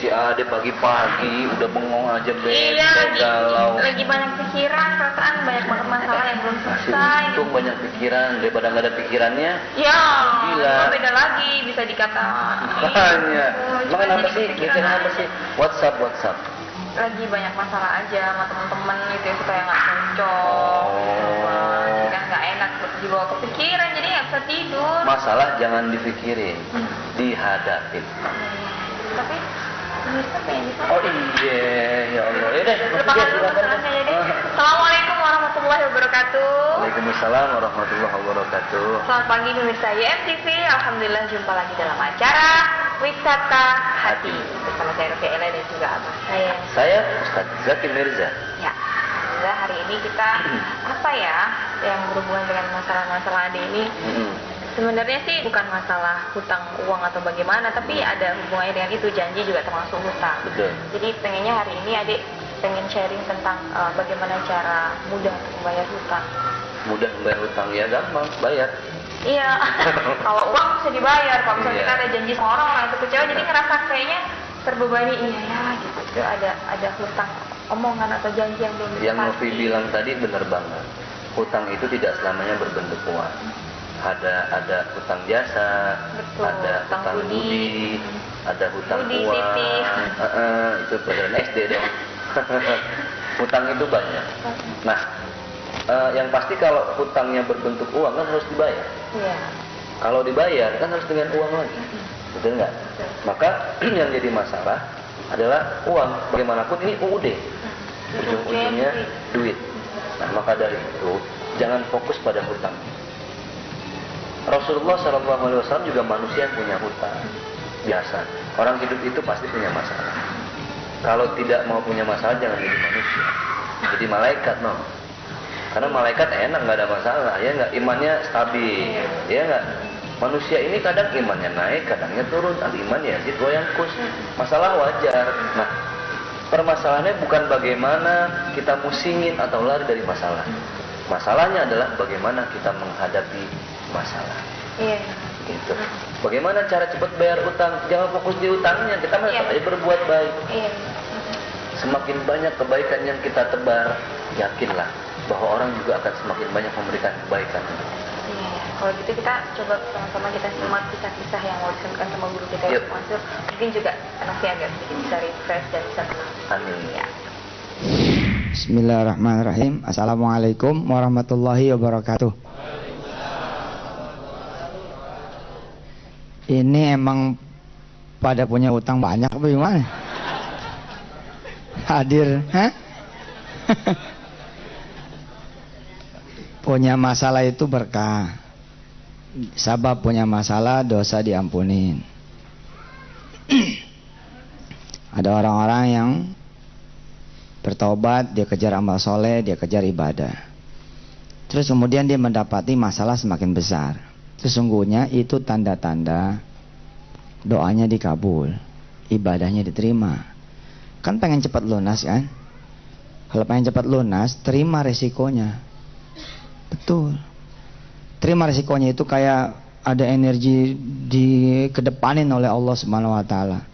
si Ade pagi-pagi udah bengong aja Iya, galau. lagi banyak pikiran, perasaan banyak banget masalah yang belum selesai. Untung banyak pikiran daripada nggak ada pikirannya. Ya, Gila. itu beda lagi, bisa dikata. Makanya, Cuma makan apa jadi sih? pikiran Mikirin apa aja. sih? WhatsApp. Lagi banyak masalah aja sama temen-temen gitu ya, supaya nggak cocok. Oh. Jadi kan nggak enak dibawa kepikiran, jadi nggak bisa tidur. Masalah jangan dipikirin, dihadapin. Tapi pemirsa pengen bisa. Oh iya, ya Allah. Ya deh, Lupakan dulu masalahnya ya deh. Assalamualaikum warahmatullahi wabarakatuh. Waalaikumsalam warahmatullahi wabarakatuh. Selamat pagi pemirsa YMTV. Alhamdulillah jumpa lagi dalam acara Wisata Hati bersama saya Rofi Ela dan juga abang Saya Ustaz Zaki Mirza. Ya, alhamdulillah hari ini kita apa ya yang berhubungan dengan masalah-masalah Ade ini. Sebenarnya sih bukan masalah hutang uang atau bagaimana, tapi ada hubungannya dengan itu, janji juga termasuk hutang. Betul. Jadi pengennya hari ini Adik pengen sharing tentang bagaimana cara mudah untuk membayar hutang. Mudah membayar hutang ya, gampang bayar. Iya, kalau uang bisa dibayar. Kalau misalnya Iya. kita ada janji sama orang itu kecewa, jadi ngerasa kayaknya terbebani. Iya ya, gitu. Ada hutang omongan atau janji yang belum Yang ditepati. Novi bilang tadi benar banget. Hutang itu tidak selamanya berbentuk uang. Ada hutang jasa, Betul, ada hutang hutang budi. budi, ada hutang Budi, uang. titih. Itu pelajaran SD dong. Hutang itu banyak. Nah, yang pasti kalau hutangnya berbentuk uang kan harus dibayar. Iya. Kalau dibayar kan harus dengan uang lagi, betul nggak? Betul. Maka yang jadi masalah adalah uang. Bagaimanapun ini UUD, ujung-ujungnya duit. Nah, maka dari itu jangan fokus pada hutang. Rasulullah SAW juga manusia yang punya hutang. Biasa, orang hidup itu pasti punya masalah. Kalau tidak mau punya masalah jangan jadi manusia. Jadi malaikat, no. Karena malaikat enak, nggak ada masalah, ya nggak, imannya stabil, ya nggak. Manusia ini kadang imannya naik, kadangnya turun, iman ya gitu yang kus. Masalah wajar. Nah, permasalahannya bukan bagaimana kita musingin atau lari dari masalah. Masalahnya adalah bagaimana kita menghadapi masalah. Iya. Gitu. Bagaimana cara cepat bayar utang? Jangan fokus di utangnya, kita mah tetap aja berbuat baik. Iya. Semakin banyak kebaikan yang kita tebar, yakinlah bahwa orang juga akan semakin banyak memberikan kebaikan. Iya. Kalau gitu kita coba sama-sama kita simak kisah-kisah yang mau disampaikan sama guru kita Yuk. yang Mansur. Mungkin juga nanti agak sedikit bisa refresh dan bisa tenang. Amin. Ya. Bismillahirrahmanirrahim. Assalamualaikum warahmatullahi wabarakatuh. Ini emang pada punya utang banyak apa gimana? Hadir, hah? Punya masalah itu berkah. Sabab punya masalah, dosa diampunin. Ada orang-orang yang bertobat, dia kejar amal soleh, dia kejar ibadah. Terus kemudian dia mendapati masalah semakin besar. Sesungguhnya itu tanda-tanda doanya dikabul, ibadahnya diterima. Kan pengen cepat lunas kan? Kalau pengen cepat lunas, terima resikonya. Betul. Terima resikonya itu kayak ada energi dikedepanin oleh Allah Subhanahu wa taala.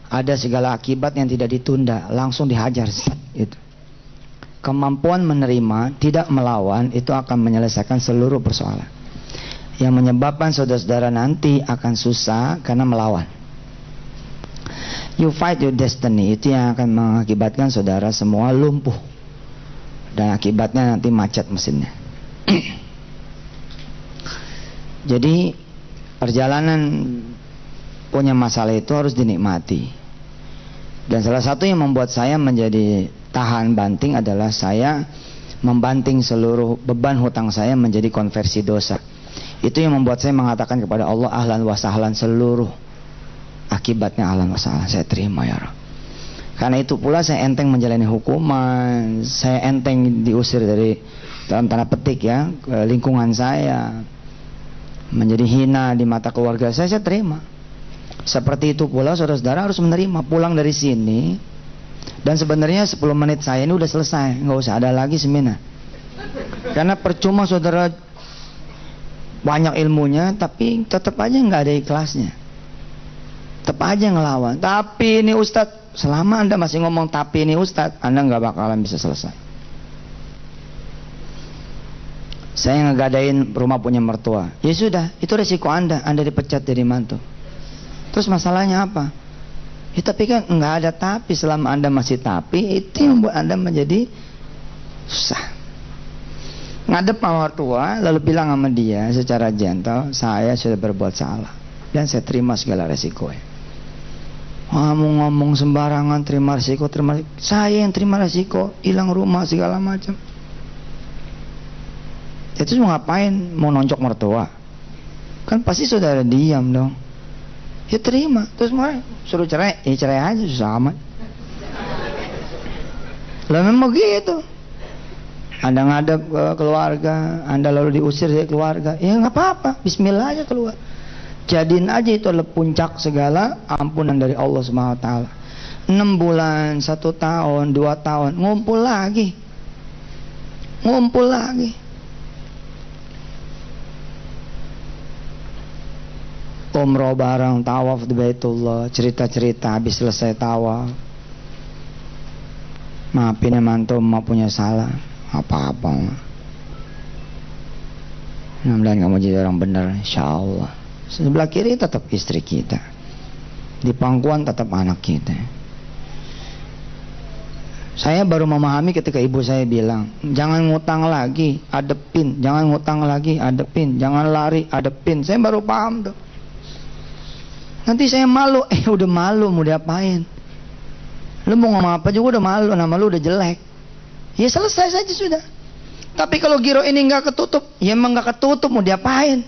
Ada segala akibat yang tidak ditunda, langsung dihajar itu. Kemampuan menerima, tidak melawan, itu akan menyelesaikan seluruh persoalan. Yang menyebabkan saudara-saudara nanti akan susah karena melawan. You fight your destiny, itu yang akan mengakibatkan saudara semua lumpuh. Dan akibatnya nanti macet mesinnya. Jadi perjalanan punya masalah itu harus dinikmati. Dan salah satu yang membuat saya menjadi tahan banting adalah saya membanting seluruh beban hutang saya menjadi konversi dosa. Itu yang membuat saya mengatakan kepada Allah, ahlan wa sahlan, seluruh akibatnya ahlan wa sahlan, saya terima ya Rabb. Karena itu pula saya enteng menjalani hukuman, saya enteng diusir dari dalam tanda petik ya lingkungan saya, menjadi hina di mata keluarga saya terima. Seperti itu pula saudara-saudara harus menerima, pulang dari sini dan sebenarnya 10 menit saya ini udah selesai, nggak usah ada lagi seminar. Karena percuma saudara banyak ilmunya tapi tetap aja nggak ada ikhlasnya. Tetap aja ngelawan. Tapi ini Ustadz, selama Anda masih ngomong tapi ini Ustadz, Anda nggak bakalan bisa selesai. Saya ngegadain rumah punya mertua. Ya sudah, itu resiko Anda dipecat jadi mantu. Terus masalahnya apa? Ya tapi kan nggak ada tapi. Selama Anda masih tapi, itu yang membuat Anda menjadi susah. Ngadep sama mertua, lalu bilang sama dia secara gentle, saya sudah berbuat salah dan saya terima segala resikonya. Ngomong sembarangan, terima resiko. Saya yang terima resiko, hilang rumah segala macam. Itu mau ngapain? Mau nonjok mertua? Kan pasti saudara diam dong. Ya terima. Terus mau suruh cerai, ya cerai aja, susah amat. Lah memang gitu. Anda ngadep ke keluarga, Anda lalu diusir dari keluarga, ya nggak apa-apa, Bismillah aja keluar. Jadiin aja itu adalah puncak segala ampunan dari Allah SWT. 6 bulan, 1 tahun, 2 tahun, ngumpul lagi. Umroh bareng, tawaf di Baitullah, cerita-cerita habis selesai tawaf. Maafin ya mantu, mau punya salah. Apa-apa. Mudah-mudahan kamu jadi orang benar, insyaallah. Sebelah kiri tetap istri kita, di pangkuan tetap anak kita. Saya baru memahami ketika ibu saya bilang, jangan ngutang lagi, adepin. Jangan ngutang lagi, adepin. Jangan lari, adepin. Saya baru paham tuh. Nanti saya malu. Udah malu mau diapain? Lu mau ngomong apa juga udah malu, nama lu udah jelek. Ya selesai saja sudah. Tapi kalau giro ini nggak ketutup, ya emang nggak ketutup, mau diapain?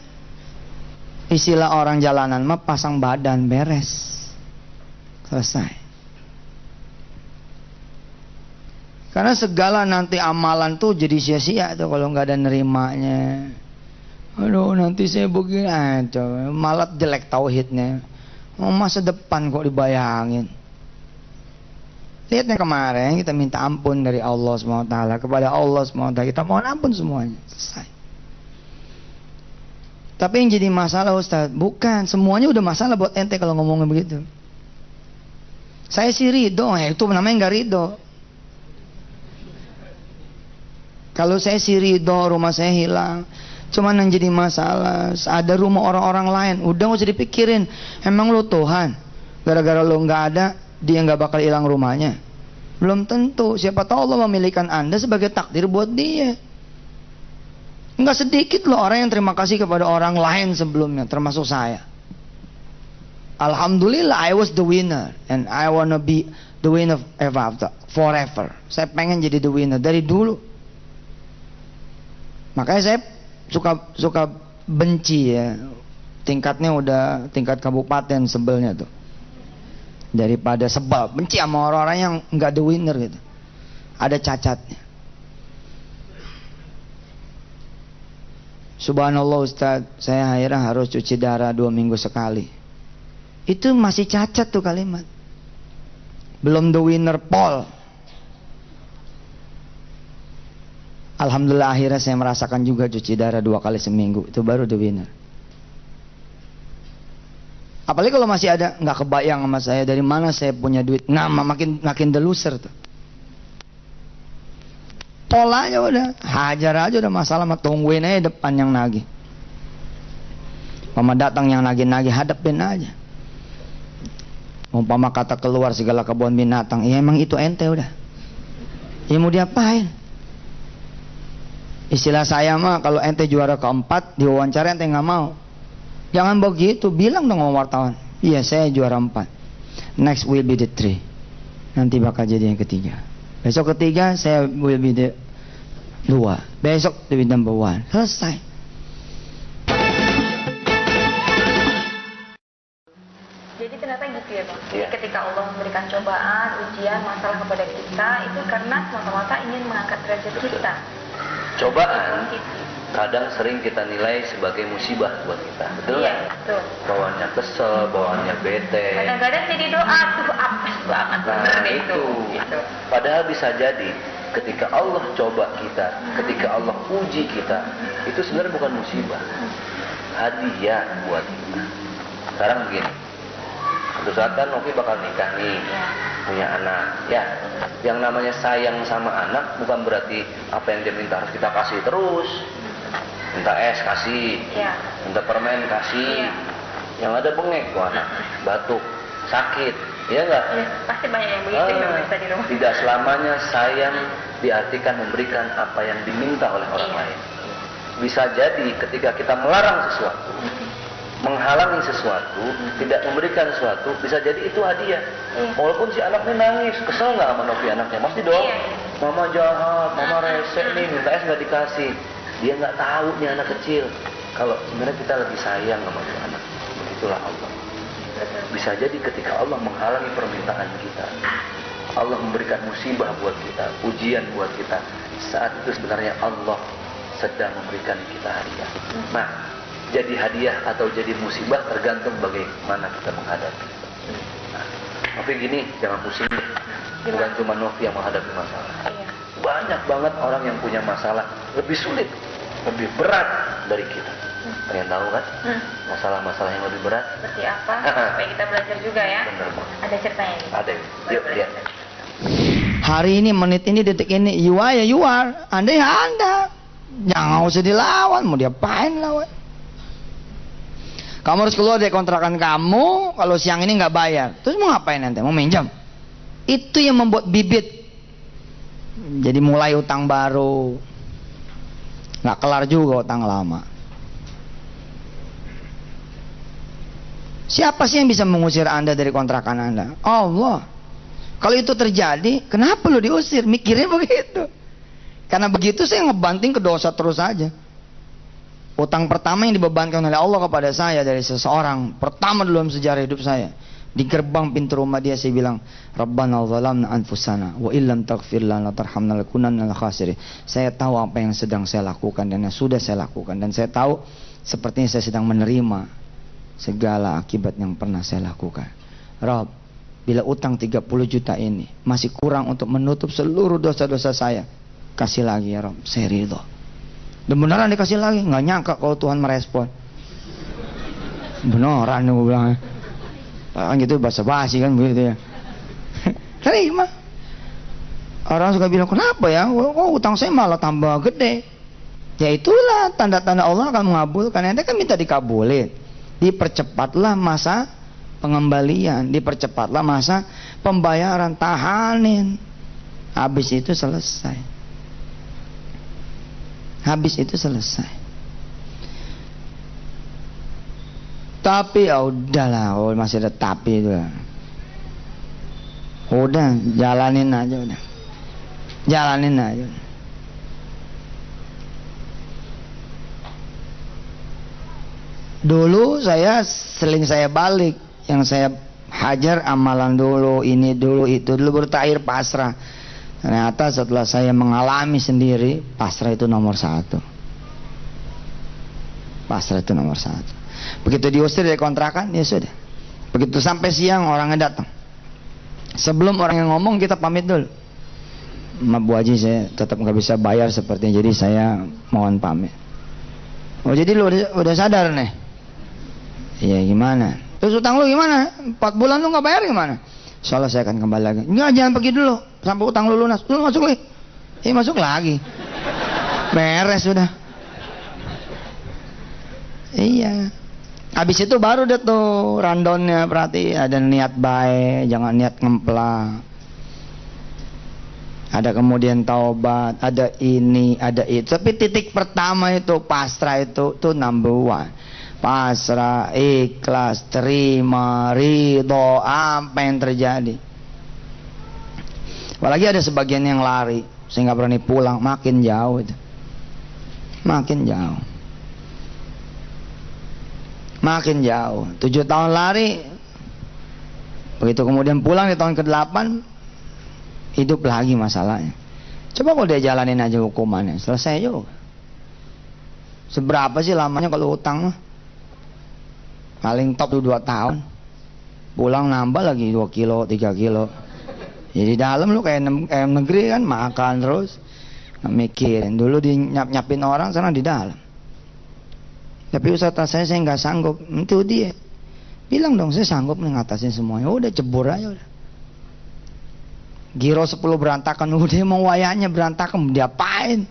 Istilah orang jalanan mah pasang badan, beres, selesai. Karena segala nanti amalan tuh jadi sia-sia tuh kalau nggak ada nerimanya. Aduh nanti saya begini aja, malah jelek tauhidnya. Masa depan kok dibayangin. Lihatnya kemarin kita minta ampun dari Allah SWT, kepada Allah SWT kita mohon ampun semuanya, selesai. Tapi yang jadi masalah Ustaz, bukan semuanya udah masalah buat ente kalau ngomongnya begitu. Saya sih ridho, itu namanya nggak ridho. Kalau saya sih ridho, rumah saya hilang. Cuman yang jadi masalah, ada rumah orang-orang lain, udah nggak usah dipikirin. Emang lu Tuhan, gara-gara lu nggak ada, dia nggak bakal hilang rumahnya? Belum tentu. Siapa tahu Allah memilihkan Anda sebagai takdir buat dia. Nggak sedikit loh orang yang terima kasih kepada orang lain sebelumnya, termasuk saya. Alhamdulillah I was the winner and I wanna be the winner forever. Saya pengen jadi the winner dari dulu. Makanya saya suka benci ya. Tingkatnya udah tingkat kabupaten sebelnya tuh. Daripada sebel, benci sama orang-orang yang nggak the winner gitu. Ada cacatnya. Subhanallah Ustaz, saya akhirnya harus cuci darah 2 minggu sekali. Itu masih cacat tuh kalimat. Belum the winner Paul. Alhamdulillah akhirnya saya merasakan juga cuci darah 2 kali seminggu. Itu baru the winner. Apalagi kalau masih ada, nggak kebayang sama saya dari mana saya punya duit. Nah, makin the loser tuh. Polanya udah, hajar aja udah masalah, mah tungguin aja depan yang nagih. Mama datang yang nagih-nagih, hadapin aja. Umpama kata keluar segala kebun binatang, ya emang itu ente udah. Ya mau diapain? Istilah saya mah kalau ente juara keempat, diwawancara ente nggak mau. Jangan begitu, bilang dong sama wartawan. Iya saya juara 4. Next will be the 3. Nanti bakal jadi yang ketiga. Besok ketiga saya will be the 2. Besok the number 1. Selesai. Jadi ternyata gitu ya Bang. Iya. Ketika Allah memberikan cobaan, ujian, masalah kepada kita, itu karena semata-mata ingin mengangkat derajat kita. Cobaan kadang sering kita nilai sebagai musibah buat kita, betul Iya, nggak? betul. Bawaannya kesel, bawaannya bete. Kadang-kadang jadi doa tuh apes banget, bener Nah deh itu. Gitu. Padahal bisa jadi ketika Allah coba kita, ketika Allah uji kita, itu sebenarnya bukan musibah, hadiah buat kita. Sekarang begini, suatu saat kan Novi bakal nikah nih, punya anak. Ya, yang namanya sayang sama anak bukan berarti apa yang dia minta harus kita kasih terus. Minta es kasih, minta permen kasih. Yang ada bengek tuh anak, batuk, sakit, ya enggak? Ya, pasti banyak yang begitu di rumah. Tidak selamanya sayang diartikan memberikan apa yang diminta oleh orang lain. Bisa jadi ketika kita melarang sesuatu, menghalangi sesuatu, tidak memberikan sesuatu, bisa jadi itu hadiah. Walaupun si anaknya nangis, kesel nggak sama Novi anaknya? Pasti dong. Mama jahat, mama rese nih, minta es nggak dikasih. Dia nggak tahu nih anak kecil. Kalau sebenarnya kita lebih sayang sama si anak. Begitulah Allah. Bisa jadi ketika Allah menghalangi permintaan kita, Allah memberikan musibah buat kita, ujian buat kita, saat itu sebenarnya Allah sedang memberikan kita hadiah. Nah, jadi hadiah atau jadi musibah tergantung bagaimana kita menghadapi. Nah, Novi gini, jangan pusing. Bukan cuma Novi yang menghadapi masalah. Banyak banget orang yang punya masalah lebih sulit, lebih berat dari kita. Pengen tahu kan? Masalah-masalah yang lebih berat? Seperti apa? Supaya kita belajar juga ya. Bener banget. Ada ceritanya nih. Ada. Yuk lihat. Hari ini, menit ini, detik ini, you are ya you are. Anda ya Anda. Jangan usah dilawan, mau diapain lawan. Kamu harus keluar dari kontrakan kamu kalau siang ini nggak bayar. Terus mau ngapain nanti? Mau minjam? Itu yang membuat bibit. Jadi mulai utang baru. Nggak kelar juga utang lama. Siapa sih yang bisa mengusir Anda dari kontrakan Anda? Allah. Kalau itu terjadi, kenapa lu diusir? Mikirnya begitu. Karena begitu saya ngebanting ke dosa terus saja. Utang pertama yang dibebankan oleh Allah kepada saya dari seseorang, pertama dalam sejarah hidup saya, di gerbang pintu rumah dia saya bilang, Rabbana zalamna anfusana wa illam taghfir lana tarhamna lakunanna minal khasirin. Saya tahu apa yang sedang saya lakukan dan yang sudah saya lakukan, dan saya tahu sepertinya saya sedang menerima segala akibat yang pernah saya lakukan. Rabb, bila utang 30 juta ini masih kurang untuk menutup seluruh dosa-dosa saya, kasih lagi ya Rabb, saya ridho. Dan beneran dikasih lagi, nggak nyangka kalau Tuhan merespon. Beneran gue bilang. Kan gitu basa-basi kan begitu ya. Terima. Orang suka bilang, kenapa ya? Oh, utang saya malah tambah gede. Ya itulah tanda-tanda Allah akan mengabulkan. Anda kan minta dikabulin. Dipercepatlah masa pengembalian, dipercepatlah masa pembayaran, tahanin. Habis itu selesai. Habis itu selesai. Tapi ya udahlah, oh, masih ada tapi itu. Udah, jalanin aja udah. Jalanin aja. Dulu saya seling saya balik, yang saya hajar amalan dulu, ini dulu, itu dulu, bertakhir pasrah. Ternyata setelah saya mengalami sendiri, pasrah itu nomor 1. Pasrah itu nomor 1. Begitu diusir dari kontrakan, ya sudah. Begitu sampai siang orangnya datang. Sebelum orang yang ngomong kita pamit dulu. Maaf Bu Haji, saya tetap nggak bisa bayar sepertinya, jadi saya mohon pamit. Oh jadi lu udah sadar nih? Iya gimana? Terus utang lu gimana? 4 bulan lu nggak bayar gimana? Soalnya saya akan kembali lagi. Enggak, jangan pergi dulu sampai utang lu lunas. Lu masuk lagi. Masuk lagi. Beres sudah. Iya. Habis itu baru deh tuh rundownnya, berarti ada niat baik, jangan niat ngemplang. Ada kemudian taubat, ada ini, ada itu. Tapi titik pertama itu pasrah itu number 1. Pasrah, ikhlas, terima, ridho, apa yang terjadi. Apalagi ada sebagian yang lari, saya nggak berani pulang, makin jauh itu. Makin jauh. Makin jauh. 7 tahun lari, begitu kemudian pulang di tahun ke-8, hidup lagi masalahnya. Coba kalau dia jalanin aja hukumannya, selesai juga. Seberapa sih lamanya kalau utang mah? Paling top tuh 2 tahun. Pulang nambah lagi 2 kilo, 3 kilo. Jadi dalam lu kayak negeri kan, makan terus, nggak mikirin. Dulu nyap-nyapin orang, sekarang di dalam. Tapi usaha saya nggak sanggup. Itu dia. Bilang dong, saya sanggup ngatasin semuanya. Udah cebur aja udah. Giro 10 berantakan, udah mau wayahnya berantakan, diapain?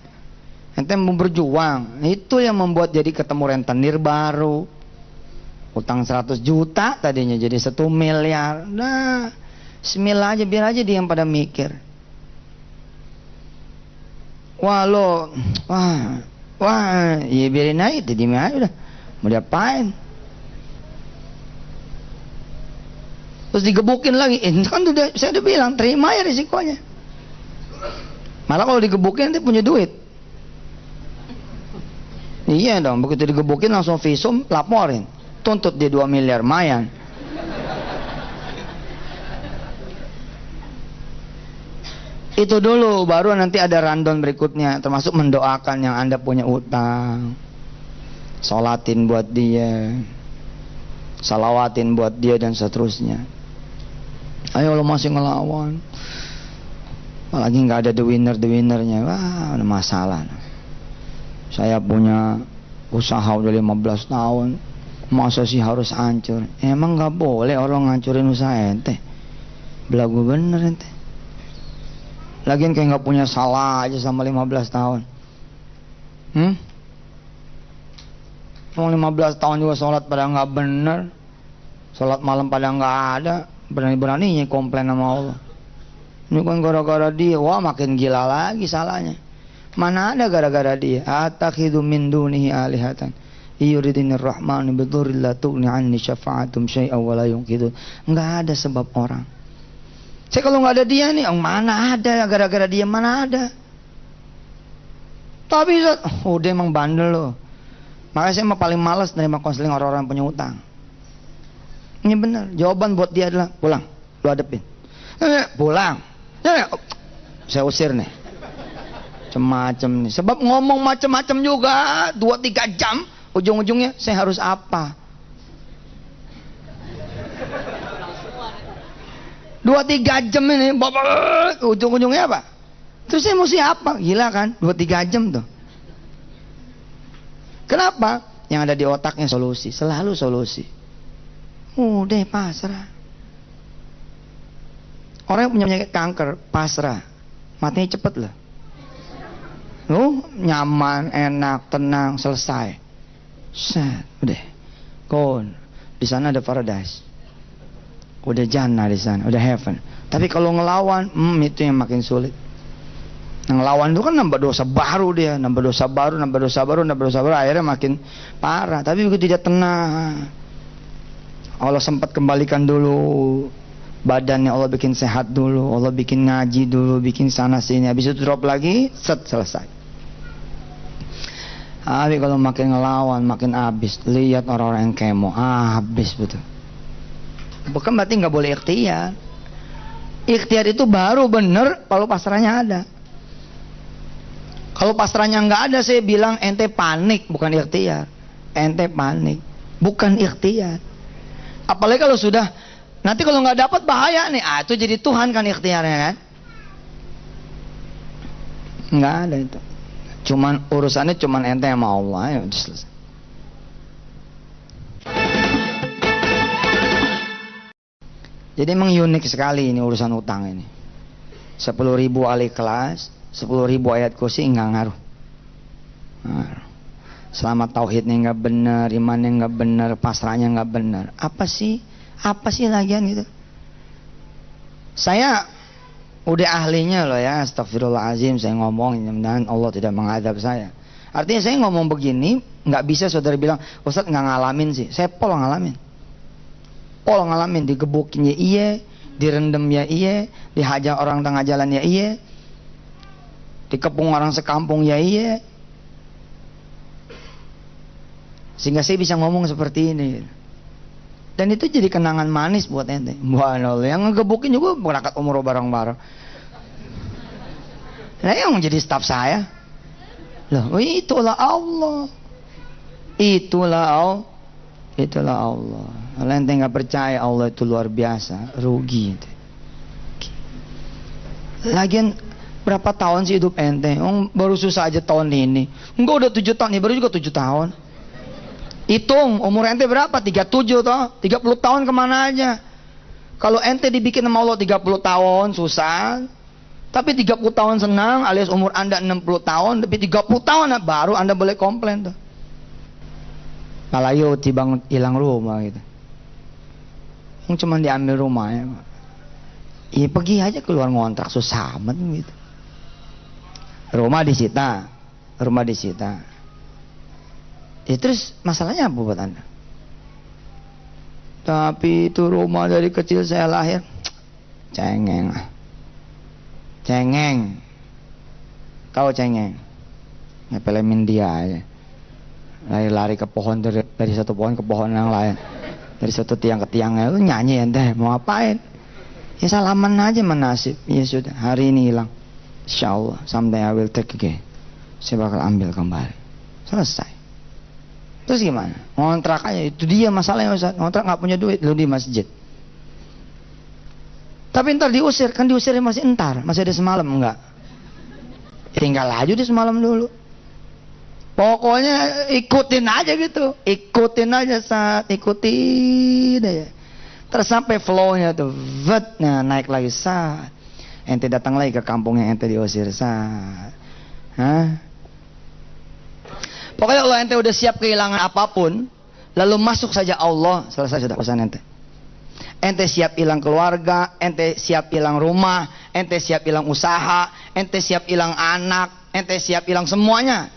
Ente mau berjuang. Itu yang membuat jadi ketemu rentenir baru. Utang 100 juta tadinya jadi 1 miliar. Nah, bismillah aja, biar aja dia yang pada mikir. Wah, ya biarin aja, diem aja udah. Mau diapain? Terus digebukin lagi, kan saya udah bilang terima ya risikonya. Malah kalau digebukin nanti punya duit. Iya dong, begitu digebukin langsung visum, laporin, tuntut dia 2 miliar, mayan. Itu dulu, baru nanti ada rundown berikutnya, termasuk mendoakan yang Anda punya utang, sholatin buat dia, salawatin buat dia dan seterusnya. Ayo lo masih ngelawan, apalagi nggak ada the winnernya, wah ada masalah. Saya punya usaha udah 15 tahun, masa sih harus hancur? Emang nggak boleh orang ngancurin usaha ente? Belagu bener ente. Lagian kayak nggak punya salah aja sama 15 tahun. Mau 15 tahun juga sholat pada nggak bener, sholat malam pada nggak ada, berani-beraninya komplain sama Allah. Ini kan gara-gara dia, wah makin gila lagi salahnya. Mana ada gara-gara dia? Atakhidu min dunihi alihatan yuridinir rahmanu bidurri la tughni anni syafa'atum syai'aw wa la yunqidun. Enggak ada sebab orang. Saya kalau nggak ada dia nih, mana ada gara-gara dia, mana ada. Tapi dia emang bandel loh. Makanya saya mah paling malas nerima konseling orang-orang punya utang. Ini benar. Jawaban buat dia adalah pulang, lu hadepin. Pulang. Saya usir nih. Macam-macam nih. Sebab ngomong macam-macam juga 2-3 jam, ujung-ujungnya saya harus apa? 2-3 jam ini, ujung-ujungnya apa? Terus saya mesti apa? Gila kan? 2-3 jam tuh. Kenapa? Yang ada di otaknya solusi, selalu solusi. Udah pasrah. Orang yang punya penyakit kanker pasrah, matinya cepet loh. Nyaman, enak, tenang, selesai. Set, udah. Kon, di sana ada paradise. Udah jannah di sana, udah heaven. Tapi kalau ngelawan, itu yang makin sulit. Ngelawan itu kan nambah dosa baru dia, nambah dosa baru, akhirnya makin parah. Tapi begitu dia tenang, Allah sempat kembalikan dulu badannya, Allah bikin sehat dulu, Allah bikin ngaji dulu, bikin sana sini, habis itu drop lagi, selesai. Tapi kalau makin ngelawan, makin habis. Lihat orang-orang yang kemo, habis betul. Bukan berarti nggak boleh ikhtiar. Ikhtiar itu baru bener kalau pasrahnya ada. Kalau pasrahnya nggak ada, saya bilang ente panik, bukan ikhtiar. Ente panik, bukan ikhtiar. Apalagi kalau sudah, nanti kalau nggak dapat bahaya nih. Itu jadi Tuhan kan ikhtiarnya kan? Nggak ada itu. Urusannya cuman ente sama Allah, ya udah selesai. Jadi emang unik sekali ini urusan utang ini. 10.000 Al-Ikhlas, 10.000 ayat kursi nggak ngaruh. Selama tauhidnya nggak benar, imannya nggak benar, pasrahnya nggak benar. Apa sih lagian gitu? Saya udah ahlinya loh ya, astagfirullahaladzim saya ngomong, mudah-mudahan Allah tidak mengadab saya. Artinya saya ngomong begini, nggak bisa saudara bilang, Ustadz nggak ngalamin sih. Saya pol ngalamin, digebukin ya iya, direndam ya iya, dihajar orang tengah jalan ya iya, dikepung orang sekampung ya iya. Sehingga saya bisa ngomong seperti ini. Dan itu jadi kenangan manis buat ente. Subhanallah, yang ngegebukin juga berangkat umroh bareng-bareng. Nah, yang jadi staf saya. Loh, itulah Allah. Itulah Allah. Kalau ente nggak percaya Allah itu luar biasa, rugi. Lagian berapa tahun sih hidup ente? Baru susah aja tahun ini. Enggak udah 7 tahun nih, baru juga 7 tahun. Hitung umur ente berapa? 37 toh. 30 tahun kemana aja? Kalau ente dibikin sama Allah 30 tahun susah. Tapi 30 tahun senang, alias umur anda 60 tahun, tapi 30 tahun baru anda boleh komplain tuh. Malayo tibang hilang rumah gitu. Yang cuma diambil rumahnya. Ya pergi aja keluar ngontrak, susah amat gitu. Rumah disita. Ya, terus masalahnya apa buat anda? Tapi itu rumah dari kecil saya lahir, cengeng. Kau cengeng, ngepelemin dia aja. Lari-lari ke pohon, dari satu pohon ke pohon yang lain, dari satu tiang ke tiangnya. Lu nyanyi ente mau ngapain? Ya salaman aja menasib. Ya sudah, hari ini hilang. Insyaallah someday I will take again. Saya bakal ambil kembali. Selesai. Terus gimana? Ngontrak aja. Itu dia masalahnya Ustaz. Ngontrak nggak punya duit, lu di masjid. Tapi ntar diusir, kan diusirnya masih entar, masih ada semalam enggak? Tinggal aja di semalam dulu. Pokoknya ikutin aja gitu, ikutin aja saat ikutin aja. Terus sampai flow-nya tuh, nah naik lagi saat. Ente datang lagi ke kampungnya ente diusir saat. Pokoknya kalau ente udah siap kehilangan apapun, lalu masuk saja Allah, selesai sudah pesan ente. Ente siap hilang keluarga, ente siap hilang rumah, ente siap hilang usaha, ente siap hilang anak, ente siap hilang semuanya.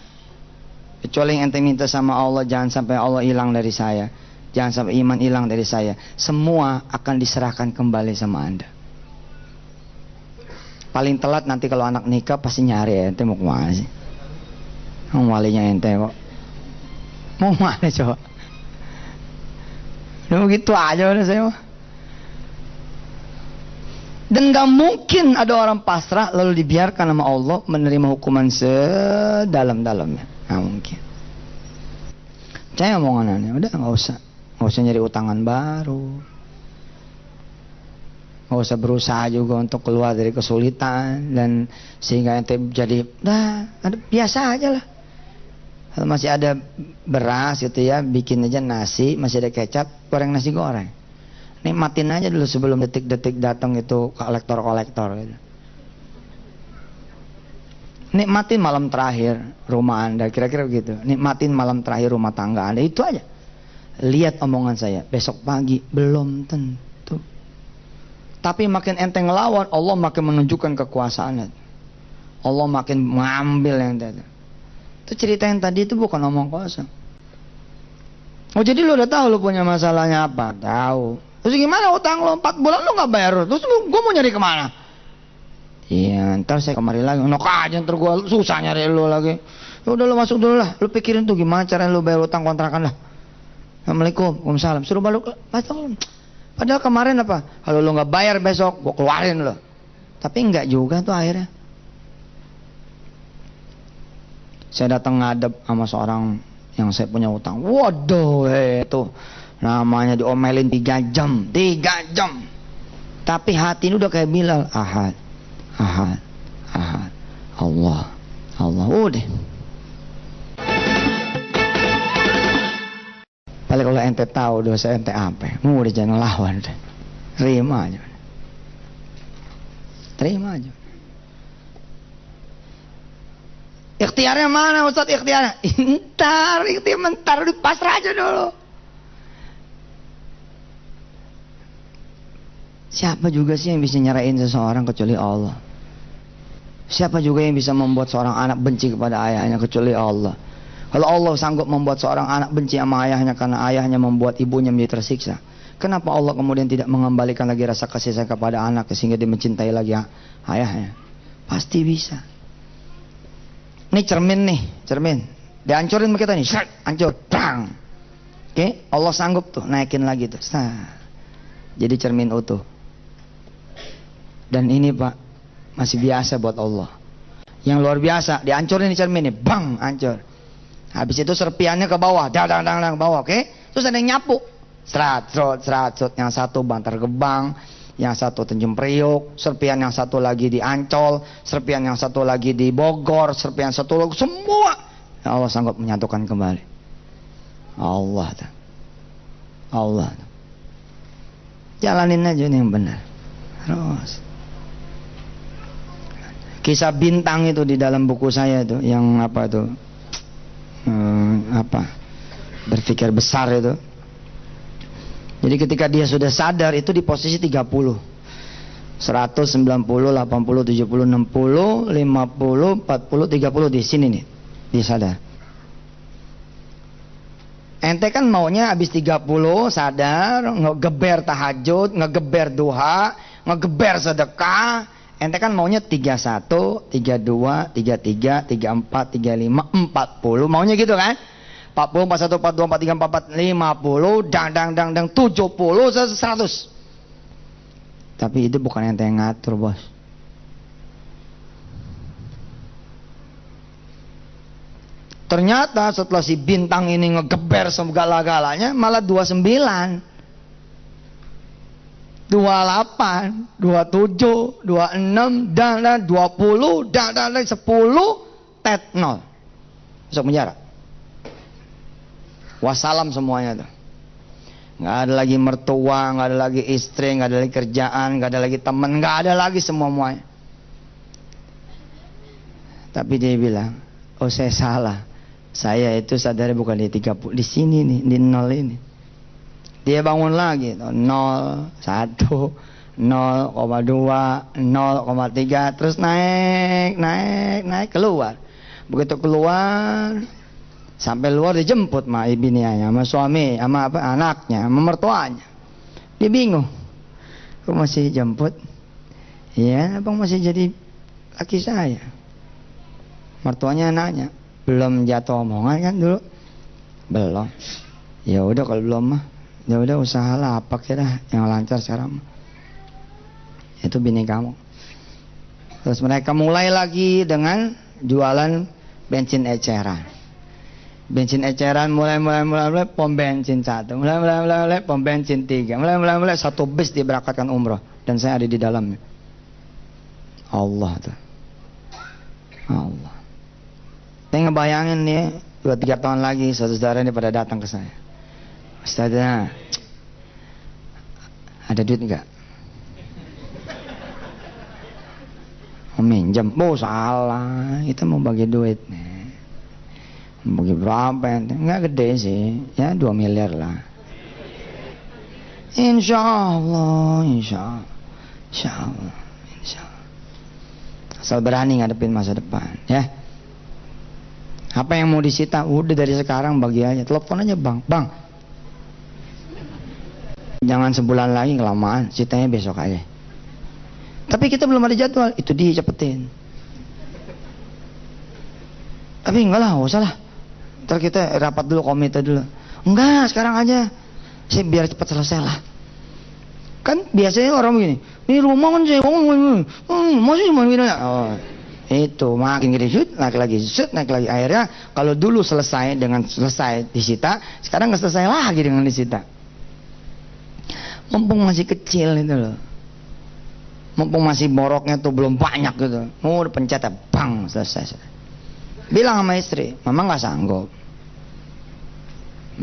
Kecuali ente minta sama Allah, jangan sampai Allah hilang dari saya, jangan sampai iman hilang dari saya. Semua akan diserahkan kembali sama anda. Paling telat nanti kalau anak nikah pasti nyari ente mau kemana sih? Walinya ente kok. Mau mana coba? Udah begitu aja udah saya mah. Dan gak mungkin ada orang pasrah lalu dibiarkan sama Allah menerima hukuman sedalam-dalamnya. Gak mungkin. Saya omongannya udah gak usah nyari utangan baru. Gak usah berusaha juga untuk keluar dari kesulitan dan sehingga ente jadi biasa aja lah. Kalau masih ada beras gitu ya, bikin aja nasi, masih ada kecap, goreng nasi goreng. Nikmatin aja dulu sebelum detik-detik datang itu kolektor-kolektor gitu. Nikmatin malam terakhir rumah anda, kira-kira begitu. Nikmatin malam terakhir rumah tangga anda, itu aja. Lihat omongan saya, besok pagi belum tentu. Tapi makin ente ngelawan, Allah makin menunjukkan kekuasaannya. Allah makin mengambil yang tadi. Itu cerita yang tadi itu bukan omong kosong. Oh jadi lu udah tahu lu punya masalahnya apa? Tahu. Terus gimana utang lu 4 bulan lu gak bayar? Terus gua mau nyari kemana? Iya ntar saya kemari lagi. Nok aja ntar gua susah nyari lu lagi. Ya udah lu masuk dulu lah. Lu pikirin tuh gimana caranya lu bayar utang kontrakan lah. Assalamualaikum. Waalaikumsalam. Suruh balik. Padahal kemarin apa? Kalau lu gak bayar besok gua keluarin lu. Tapi enggak juga tuh akhirnya. Saya datang ngadep sama seorang yang saya punya utang. Waduh, itu namanya diomelin 3 jam. Tapi hati ini udah kayak Bilal. Ahad. Allah. Udah. Paling kalau ente tahu dosa ente apa, udah jangan lawan. Terima aja. Ikhtiarnya mana Ustaz ikhtiarnya? Bentar, udah pasrah aja dulu. Siapa juga sih yang bisa nyerahin seseorang kecuali Allah? Siapa juga yang bisa membuat seorang anak benci kepada ayahnya kecuali Allah? Kalau Allah sanggup membuat seorang anak benci sama ayahnya karena ayahnya membuat ibunya menjadi tersiksa, kenapa Allah kemudian tidak mengembalikan lagi rasa kasih sayang kepada anak sehingga dia mencintai lagi ayahnya? Pasti bisa. Ini cermin. Dihancurin sama kita nih, hancur, bang. Oke, Allah sanggup tuh naikin lagi tuh. Jadi cermin utuh. Dan ini Pak, masih biasa buat Allah. Yang luar biasa, dihancurin nih cermin nih, bang, hancur. Habis itu serpiannya ke bawah, dang ke bawah, oke? Terus ada yang nyapu. Serat. Yang satu Bantar Gebang, yang satu Tanjung Priok, serpian yang satu lagi di Ancol, serpian yang satu lagi di Bogor, serpian satu lagi semua. Ya Allah sanggup menyatukan kembali. Allah tuh. Allah tuh. Jalanin aja ini yang benar. Terus. Kisah bintang itu di dalam buku saya tuh, yang apa tuh? Berpikir besar itu. Jadi ketika dia sudah sadar itu di posisi 30. 100, 90, 80, 70, 60, 50, 40, 30 di sini nih. Dia sadar. Ente kan maunya habis 30 sadar, ngegeber tahajud, ngegeber duha, ngegeber sedekah. Ente kan maunya 31, 32, 33, 34, 35, 40. Maunya gitu kan? 40, 41, 42, 43, 44, 50, dang, 70, 100. Tapi itu bukan ente yang ngatur, bos. Ternyata setelah si bintang ini ngegeber segala-galanya malah 29, 28, 27, 26, dan 20, dan 10, tet 0. Masuk penjara. Wassalam semuanya tuh. Nggak ada lagi mertua, nggak ada lagi istri, nggak ada lagi kerjaan, nggak ada lagi teman, nggak ada lagi semuanya. Tapi dia bilang, oh saya salah. Saya itu sadar bukan di 30, di sini nih, di 0 ini. Dia bangun lagi, 0, 1, 0,2, 0,3, terus naik, keluar. Begitu keluar, sampai luar dijemput sama bininya, sama suami, sama anaknya, sama mertuanya. Dia bingung. Kok masih jemput? Iya, abang masih jadi laki saya. Mertuanya nanya, belum jatuh omongan kan dulu? Belum. Ya udah kalau belum mah, ya udah usahalah apa kira yang lancar sekarang. Itu bini kamu. Terus mereka mulai lagi dengan jualan bensin eceran. Bensin eceran mulai pom bensin 1, mulai pom bensin 3, mulai satu bis diberangkatkan umroh dan saya ada di dalamnya. Allah tuh. Allah. Saya ngebayangin nih 2-3 tahun lagi saudara ini pada datang ke saya. Ustazah, ada duit enggak? Mau minjem? Oh salah, kita mau bagi duit nih. Bagi berapa ya? Enggak gede sih, ya 2 miliar lah. Insya Allah. Asal berani ngadepin masa depan, ya. Apa yang mau disita? Udah dari sekarang bagi aja. Telepon aja bang. Jangan sebulan lagi kelamaan, sitanya besok aja. Tapi kita belum ada jadwal, itu dicepetin. Tapi enggak lah, usah lah. Ntar kita rapat dulu, komite dulu. Enggak, sekarang aja. Saya biar cepat selesai lah. Kan biasanya orang begini, ini rumah kan saya masih cuma gini. Oh, itu makin gede, shoot, naik lagi, akhirnya kalau dulu selesai dengan selesai disita, sekarang nggak selesai lagi dengan disita. Mumpung masih kecil itu loh, mumpung masih boroknya tuh belum banyak gitu, udah pencet bang, selesai. Bilang sama istri, mama nggak sanggup.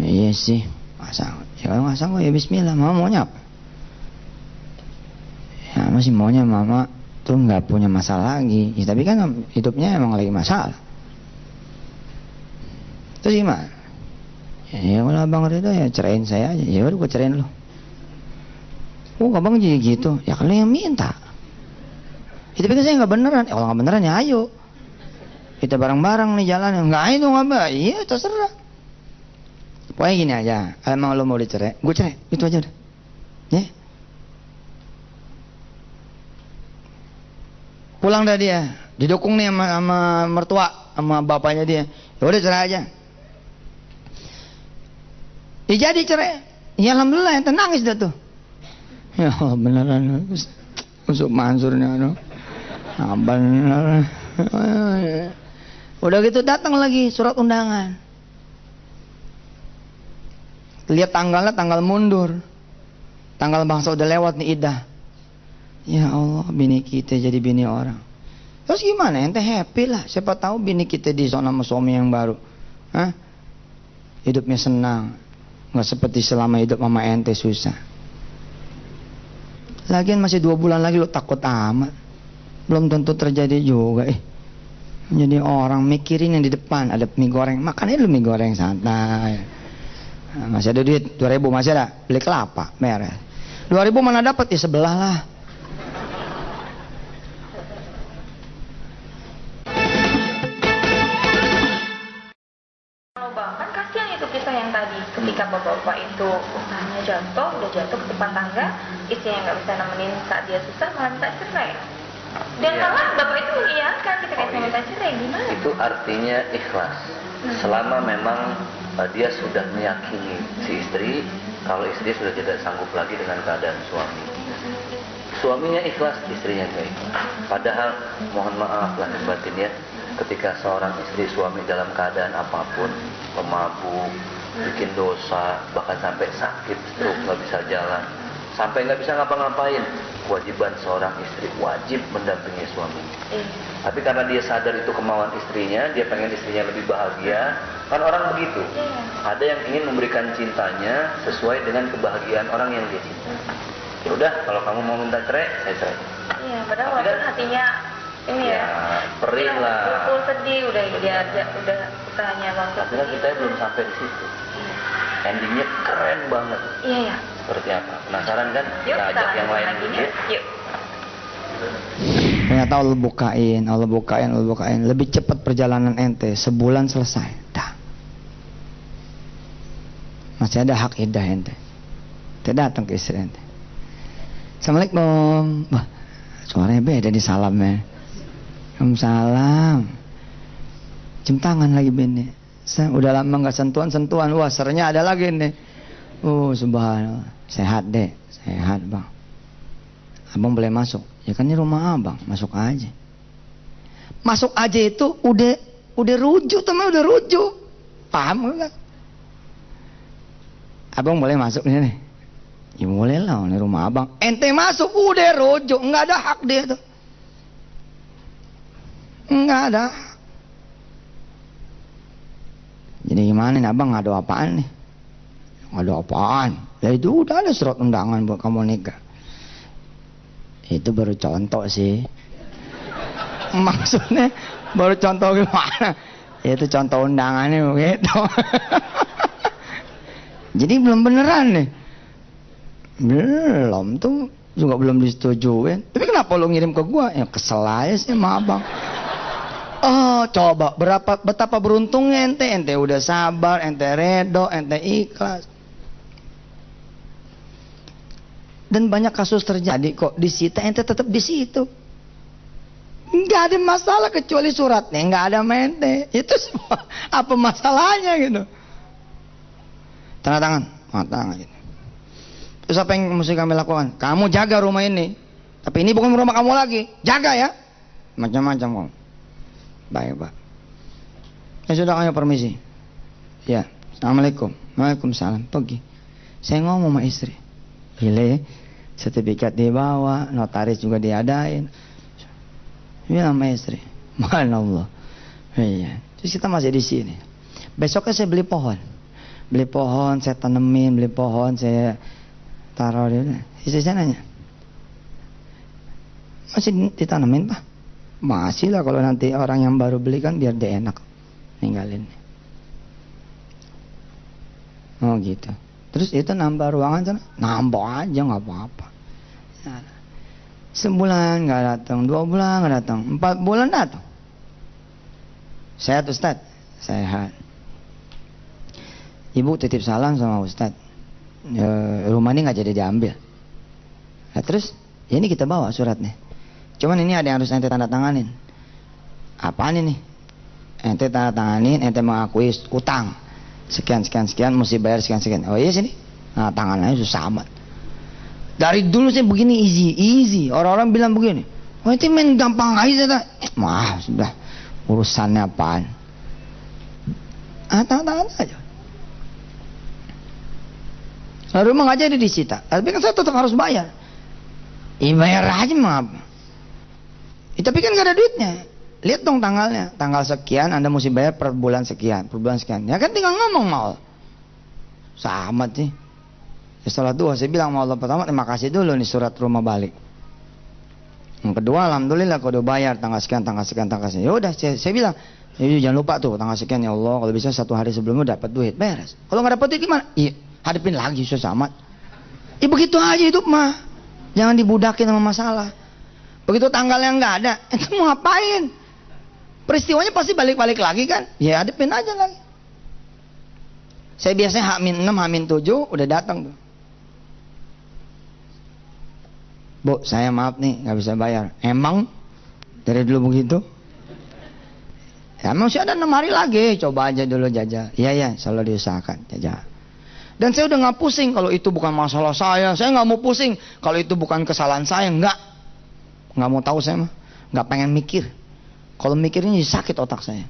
Iya sih, nggak sanggup. Ya kalau nggak sanggup ya bismillah, mama maunya apa? Ya masih maunya mama tuh nggak punya masalah lagi, ya, tapi kan hidupnya emang lagi masalah. Terus gimana? Ya kalau abang Ridho ya cerain saya aja. Ya udah gue cerain lo. Oh abang jadi gitu? Ya kalau yang minta. Ya, tapi kan saya nggak beneran. Ya, kalau nggak beneran ya ayo. Kita bareng-bareng nih jalan. Nggak itu nggak apa? Iya terserah. Pokoknya gini aja. Emang lo mau dicerai? Gue cerai. Itu aja udah. Ya. Pulang dah dia, didukung nih sama mertua, sama bapaknya dia. Ya udah cerai aja. Ya jadi cerai. Ya alhamdulillah, ente nangis dah tuh. Ya Allah beneran, usuk mansurnya no. Bener. Udah gitu datang lagi surat undangan. Lihat tanggalnya, tanggal mundur. Tanggal bangsa udah lewat nih idah. Ya Allah, bini kita jadi bini orang. Terus gimana? Ente happy lah. Siapa tahu bini kita di sana sama suami yang baru. Hah? hidupnya senang, nggak seperti selama hidup mama ente susah. Lagian masih 2 bulan lagi lo takut amat, belum tentu terjadi juga. Jadi orang mikirin yang di depan, ada mie goreng, makan aja lu mie goreng santai. Nah, masih ada duit 2.000, masih ada, beli kelapa, beres. 2.000 mana dapat, ya sebelah lah. Kalau bang, kan kasihan itu kisah yang tadi, ketika bapak-bapak itu usahanya jatuh, udah jatuh ke depan tangga, istrinya nggak bisa nemenin saat dia susah, malah minta cerai. Dan malah bapak itu mengiyakan ketika istrinya minta cerai, gimana? Itu artinya ikhlas. Selama memang dia sudah meyakini si istri, kalau istri sudah tidak sanggup lagi dengan keadaan suami. Suaminya ikhlas, istrinya nggak ikhlas. Padahal mohon maaf lahir batin ya, ketika seorang istri suami dalam keadaan apapun, pemabuk, bikin dosa, bahkan sampai sakit, stroke, nggak bisa jalan, sampai nggak bisa ngapa-ngapain, kewajiban seorang istri wajib mendampingi suami. Tapi karena dia sadar itu kemauan istrinya, dia pengen istrinya lebih bahagia, kan orang begitu. Ada yang ingin memberikan cintanya sesuai dengan kebahagiaan orang yang dia cinta. Ya udah, kalau kamu mau minta cerai, saya cerai. Iya, padahal walaupun hatinya ini ya, perih lah. Pukul sedih, udah usahanya bangkrut. Tapi kan kita belum sampai di situ. Endingnya keren banget. Iya ya. Seperti apa? Penasaran kan? Yuk, Kita ajak yang lain dulu. Yuk. Ternyata Allah bukain. Lebih cepat perjalanan ente, sebulan selesai. Dah. Masih ada hak iddah ente. Ente datang ke istri ente. Assalamualaikum. Wah, suaranya beda di salamnya. Waalaikumsalam. Cium tangan lagi bini. Udah lama nggak sentuhan. Wah, sernya ada lagi nih. Subhanallah. Sehat deh, sehat bang. Abang boleh masuk? Ya kan ini rumah abang, masuk aja. Masuk aja itu udah rujuk, teman udah rujuk. Paham nggak? Abang boleh masuk nih. Ya boleh lah, ini rumah abang. Ente masuk udah rujuk, nggak ada hak dia tuh. Nggak ada. Jadi gimana nih abang, ngadu apaan nih? Ngadu apaan? Ya itu udah ada surat undangan buat kamu nikah. Itu baru contoh sih. Maksudnya baru contoh gimana? Ya itu contoh undangannya begitu. Jadi belum beneran nih. Belum tuh, juga belum disetujuin. Tapi kenapa lo ngirim ke gua? Ya kesel aja sih sama abang. Oh coba betapa beruntungnya ente udah sabar, ente redo, ente ikhlas. Dan banyak kasus terjadi kok disita, ente tetap di situ. Nggak ada masalah kecuali suratnya nggak ada mente. Itu semua apa masalahnya gitu? Tanda tangan gitu. Terus apa yang mesti kami lakukan? Kamu jaga rumah ini. Tapi ini bukan rumah kamu lagi. Jaga ya. Macam-macam kamu. Baik pak. Ya sudah, kami permisi. Ya. Assalamualaikum. Waalaikumsalam. Pergi. Saya ngomong sama istri. Gile. Sertifikat dibawa. Notaris juga diadain. Bilang sama istri. Subhanallah. Iya. Terus kita masih di sini. Besoknya saya beli pohon. Saya tanemin. Beli pohon saya taruh di sana. Istri saya nanya, masih ditanamin pak? Masih lah, kalau nanti orang yang baru beli kan biar dia enak ninggalin. Oh gitu. Terus itu nambah ruangan sana? Nambah aja nggak apa-apa. Sebulan nggak datang, 2 bulan nggak datang, 4 bulan datang. Sehat Ustadz? Sehat. Ibu titip salam sama Ustadz. Rumah ini nggak jadi diambil. Nah, terus ya ini kita bawa suratnya. Cuman ini ada yang harus ente tanda tanganin. Apaan ini? Ente tanda tanganin, ente mengakui utang. Sekian mesti bayar sekian. Oh iya sini. Nah tangannya susah amat. Dari dulu saya begini easy. Orang-orang bilang begini. Oh itu main gampang aja. Mah sudah urusannya apaan? Tangan aja. Lalu rumah nggak jadi disita, tapi kan saya tetap harus bayar. Bayar aja mengapa? Tapi kan nggak ada duitnya. Lihat dong tanggalnya, tanggal sekian Anda mesti bayar per bulan sekian, Ya kan tinggal ngomong mau. Sama sih. Ya, setelah dua saya bilang sama Allah, pertama terima kasih dulu nih surat rumah balik. Yang kedua, alhamdulillah kalau udah bayar tanggal sekian. Ya udah saya bilang, ya, jangan lupa tuh tanggal sekian ya Allah, kalau bisa 1 hari sebelumnya dapat duit, beres. Kalau nggak dapat duit gimana? Iya, hadapin lagi susah amat. Ya begitu aja hidup mah. Jangan dibudakin sama masalah. Begitu tanggalnya nggak ada, itu mau ngapain? Peristiwanya pasti balik-balik lagi kan? Ya hadapin aja lagi. Saya biasanya H-6, H-7 udah datang tuh. Bu, saya maaf nih nggak bisa bayar. Emang dari dulu begitu? Ya, emang sih ada 6 hari lagi. Coba aja dulu jajal. Iya selalu diusahakan jajal. Dan saya udah nggak pusing kalau itu bukan masalah saya. Saya nggak mau pusing kalau itu bukan kesalahan saya. Nggak mau tahu saya mah. Nggak pengen mikir. Kalau mikirnya jadi sakit otak saya.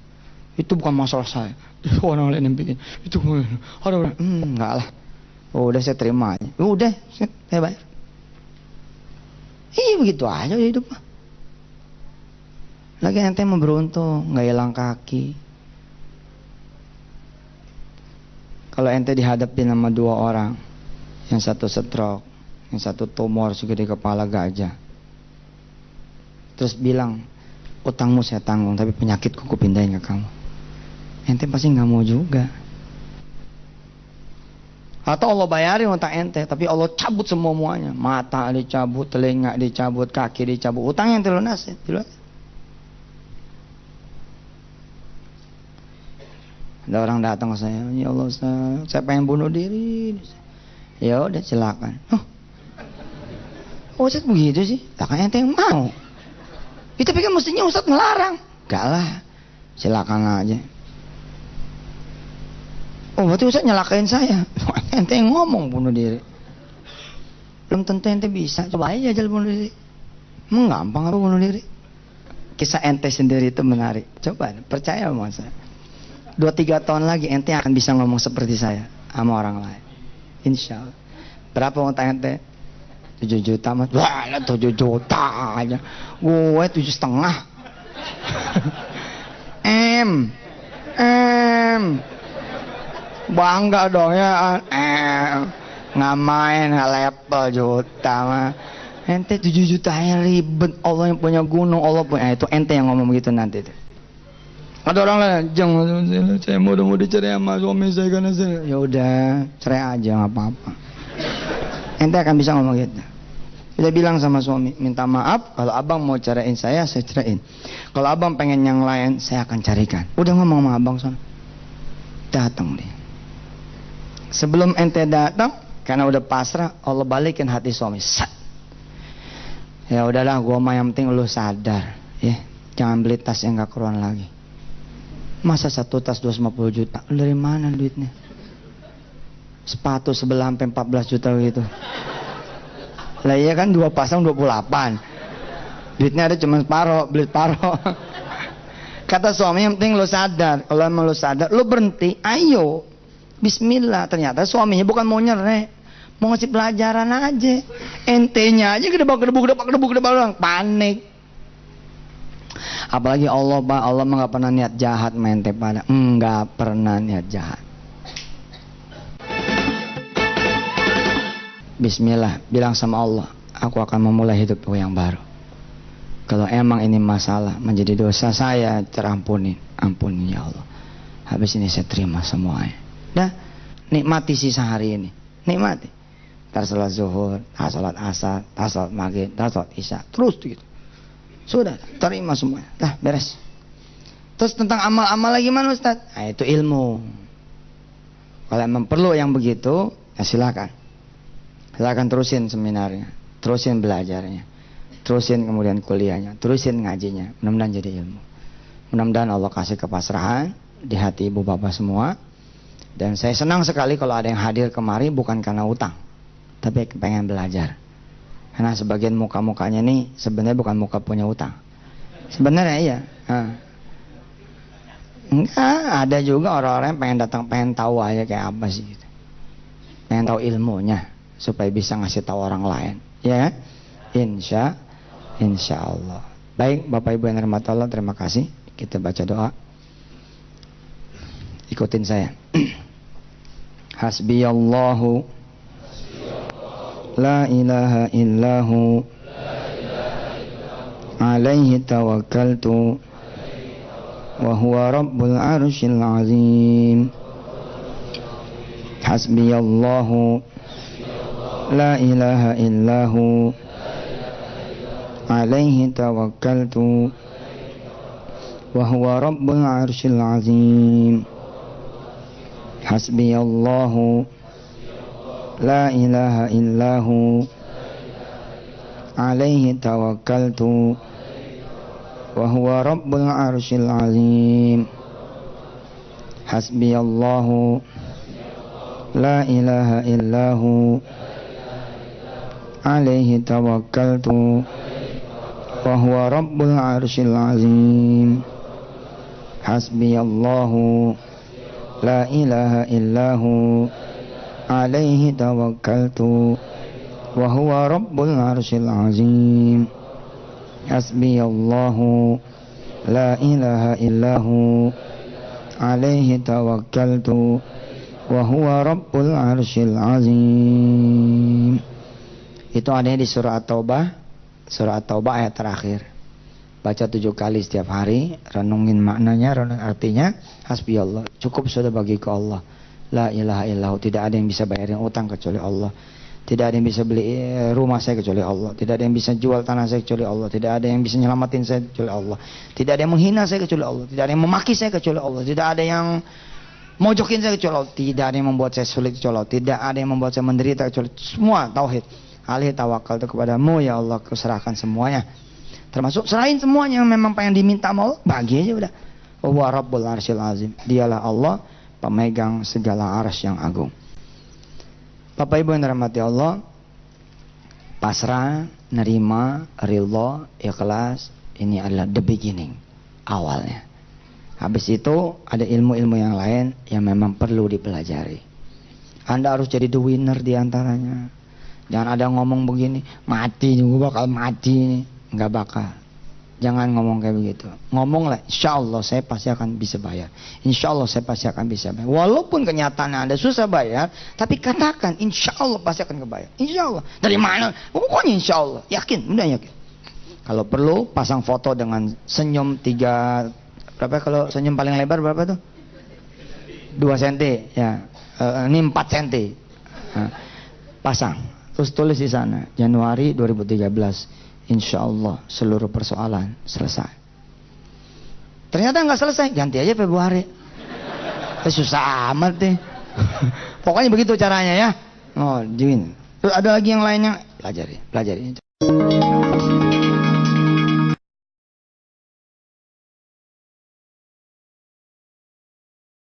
Itu bukan masalah saya. Orang lain yang bikin. Itu ada nggak lah. Oh, udah saya terima aja. Udah saya bayar. Iya begitu aja hidup mah. Lagi ente mau beruntung, nggak hilang kaki. Kalau ente dihadapin sama 2 orang, yang satu stroke, yang satu tumor segede kepala gajah, terus bilang utangmu saya tanggung, tapi penyakitku kupindahin ke kamu, ente pasti nggak mau juga. Atau Allah bayarin utang ente, tapi Allah cabut semuanya. Mata dicabut, telinga dicabut, kaki dicabut. Utang yang lunasin. Ada orang datang ke saya, ya Allah saya pengen bunuh diri. Ya udah silakan. Oh Ustaz begitu sih? Lah kan ente yang mau. Itu pikir mestinya Ustaz ngelarang. Gak lah, silakan aja. Oh berarti Ustaz nyelakain saya. Ente yang ngomong bunuh diri. Belum tentu ente bisa. Coba aja jalan bunuh diri. Emang gampang apa bunuh diri? Kisah ente sendiri itu menarik. Coba percaya sama saya. 2-3 tahun lagi ente akan bisa ngomong seperti saya sama orang lain. Insya Allah. Berapa utang ente? 7 juta mas. Wah 7 juta aja. Gue 7,5. Bangga dong ya. Nggak main level juta mah. Ente 7 juta ya ribet. Allah yang punya gunung, Allah punya itu ente yang ngomong begitu nanti tuh. Ada orang lain, jangan saya mau dicerai sama suami saya karena saya. Ya udah cerai aja nggak apa-apa. Ente akan bisa ngomong gitu. Dia bilang sama suami, minta maaf kalau abang mau ceraiin saya ceraiin. Kalau abang pengen yang lain, saya akan carikan. Udah ngomong sama abang sana. Datang dia. Sebelum ente datang, karena udah pasrah, Allah balikin hati suami. Sat. Ya udahlah, gua mah yang penting lu sadar, ya. Jangan beli tas yang gak keruan lagi. Masa 1 tas 250 juta? Lu dari mana duitnya? Sepatu sebelah sampai 14 juta gitu. Lah iya kan 2 pasang 28. Duitnya ada cuma separuh, beli separuh. Kata suami yang penting lu sadar. Kalau emang lu sadar, lu berhenti, ayo. Bismillah. Ternyata suaminya bukan mau nyerah, mau ngasih pelajaran aja. Ente-nya aja gedebak panik. Apalagi Allah, Pak. Allah mah gak pernah niat jahat main pada. Enggak pernah niat jahat. Bismillah, bilang sama Allah, aku akan memulai hidupku yang baru. Kalau emang ini masalah menjadi dosa saya, terampuni, ampuni ya Allah. Habis ini saya terima semuanya. Dah, nikmati sisa hari ini. Nikmati. Ntar salat zuhur, salat asar, salat maghrib, salat isya, terus gitu. Sudah, terima semuanya. Dah, beres. Terus tentang amal-amal lagi mana Ustaz? Nah, itu ilmu. Kalau emang perlu yang begitu, ya silakan. Silakan terusin seminarnya, terusin belajarnya, terusin kemudian kuliahnya, terusin ngajinya. Mudah-mudahan jadi ilmu. Mudah-mudahan Allah kasih kepasrahan di hati ibu bapak semua. Dan saya senang sekali kalau ada yang hadir kemari bukan karena utang, tapi pengen belajar. Karena sebagian muka-mukanya nih sebenarnya bukan muka punya utang. Sebenarnya iya. Enggak, ada juga orang-orang yang pengen datang, pengen tahu aja kayak apa sih gitu. Pengen tahu ilmunya supaya bisa ngasih tahu orang lain, ya kan? Insya Allah. Baik, Bapak Ibu yang dirahmati Allah, terima kasih. Kita baca doa. Ikutin saya. Hasbiyallahu la ilaha illahu alaihi tawakkaltu wa huwa rabbul arsyil azim. Hasbiyallahu la ilaha illahu alaihi tawakkaltu wa huwa rabbul arsyil azim. Hasbiyallahu la ilaha illahu alaihi tawakkaltu wa huwa rabbul arsyil azim. Hasbiyallahu la ilaha illahu alaihi tawakkaltu wa huwa rabbul arsyil azim. Hasbiyallahu la ilaha illahu alaihi tawakkaltu wa huwa rabbul arsyil azim. Hasbiyallahu la ilaha illahu alaihi tawakkaltu wa huwa rabbul arsyil azim. Itu adanya di surah At-Taubah. Surah At-Taubah ayat terakhir. Baca 7 kali setiap hari, renungin maknanya, renung artinya. Hasbiyallah, cukup sudah bagiku Allah. La ilaha illahu, tidak ada yang bisa bayarin utang kecuali Allah. Tidak ada yang bisa beli rumah saya kecuali Allah. Tidak ada yang bisa jual tanah saya kecuali Allah. Tidak ada yang bisa nyelamatin saya kecuali Allah. Tidak ada yang menghina saya kecuali Allah. Tidak ada yang memaki saya kecuali Allah. Tidak ada yang mojokin saya kecuali Allah. Tidak ada yang membuat saya sulit kecuali Allah. Tidak ada yang membuat saya menderita kecuali semua tauhid. Alih tawakal itu kepadamu ya Allah, kuserahkan semuanya. Termasuk serahin semuanya yang memang pengen diminta mau, bagi aja udah. Wa rabbul arsyil azim. Dialah Allah, pemegang segala arsy yang agung. Bapak Ibu yang dirahmati Allah, pasrah, nerima, ridha, ikhlas, ini adalah the beginning, awalnya. Habis itu ada ilmu-ilmu yang lain yang memang perlu dipelajari. Anda harus jadi the winner di antaranya. Jangan ada ngomong begini, mati juga bakal mati. Nggak bakal. Jangan ngomong kayak begitu. Ngomonglah, insya Allah saya pasti akan bisa bayar. Insya Allah saya pasti akan bisa bayar. Walaupun kenyataannya Anda susah bayar, tapi katakan insya Allah pasti akan kebayar. Insya Allah. Dari mana? Pokoknya insya Allah. Yakin, udah yakin. Kalau perlu pasang foto dengan senyum 3, berapa kalau senyum paling lebar berapa tuh? 2 cm ya. Ini 4 cm. Nah, pasang. Terus tulis di sana Januari 2013. Insya Allah seluruh persoalan selesai. Ternyata nggak selesai, ganti aja Februari. Susah amat deh. Pokoknya begitu caranya ya. Oh, Jin. Terus ada lagi yang lainnya, pelajari.